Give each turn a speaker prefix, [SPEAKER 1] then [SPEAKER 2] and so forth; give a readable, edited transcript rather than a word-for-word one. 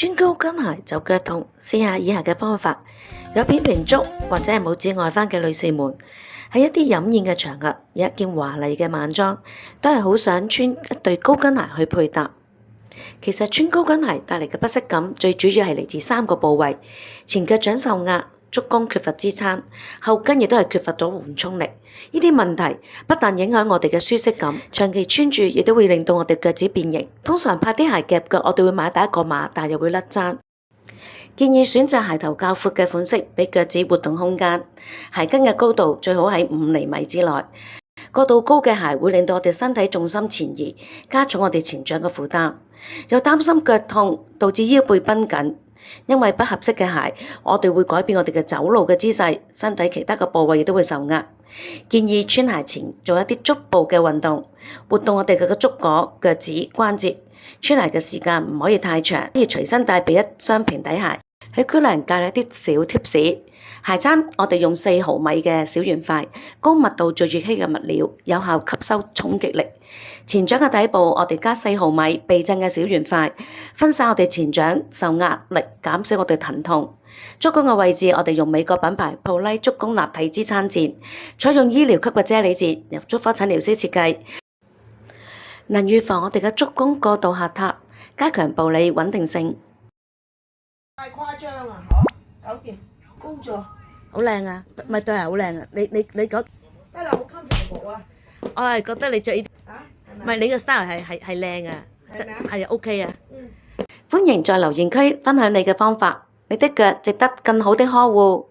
[SPEAKER 1] 穿高跟鞋就腳痛，試下以下嘅方法。有扁平足或者係拇指外翻嘅女士們，喺一啲飲宴嘅場合，有一件華麗嘅晚裝，都係好想穿一對高跟鞋去配搭。其實穿高跟鞋帶嚟嘅不適感，最主要係嚟自3個部位：前腳掌受壓、足弓缺乏支撐，後跟亦都係缺乏咗緩衝力。呢啲問題不但影響我哋嘅舒適感，長期穿住亦都會令到我哋腳趾變形。通常拍啲鞋夾腳，我哋會買第一個碼，但又會甩踭。建議選擇鞋頭較闊嘅款式，俾腳趾活動空間。鞋跟嘅高度最好喺5厘米之內。過度高嘅鞋會令到我哋身體重心前移，加重我哋前掌嘅負擔。又擔心腳痛，導致腰背繃緊。因為不合適嘅鞋，我哋會改變我哋嘅走路嘅姿勢，身體其他嘅部位亦都會受壓。建議穿鞋前做一啲足部嘅運動，活動我哋嘅足踝、腳趾、關節。穿鞋嘅時間唔可以太長，可以隨身帶備一雙平底鞋。喺區內教一啲小貼士，鞋踭我哋用4毫米嘅小圓塊，高密度聚乙烯嘅物料，有效吸收衝擊力。前掌嘅底部我哋加4毫米避震嘅小圓塊，分散我哋前掌受壓力，減少我哋疼痛。足弓嘅位置我哋用美國品牌 Polite 足弓立體支撐墊，採用醫療級嘅啫喱墊，由足科診療師設計，能預防我哋嘅足弓過度下塌，加強步履穩定性。
[SPEAKER 2] 太誇張啊！搞掂，高咗，
[SPEAKER 1] 好靚啊，咪對鞋好靚啊！你講，
[SPEAKER 2] 得啦，好 comfortable 啊！
[SPEAKER 1] 我係覺得你着呢啲，
[SPEAKER 2] 啊，
[SPEAKER 1] 唔係你個 style 係靚啊，
[SPEAKER 2] 係咪啊
[SPEAKER 1] 係 OK 啊。歡迎在留言區分享你嘅方法，你的腳值得更好的呵護。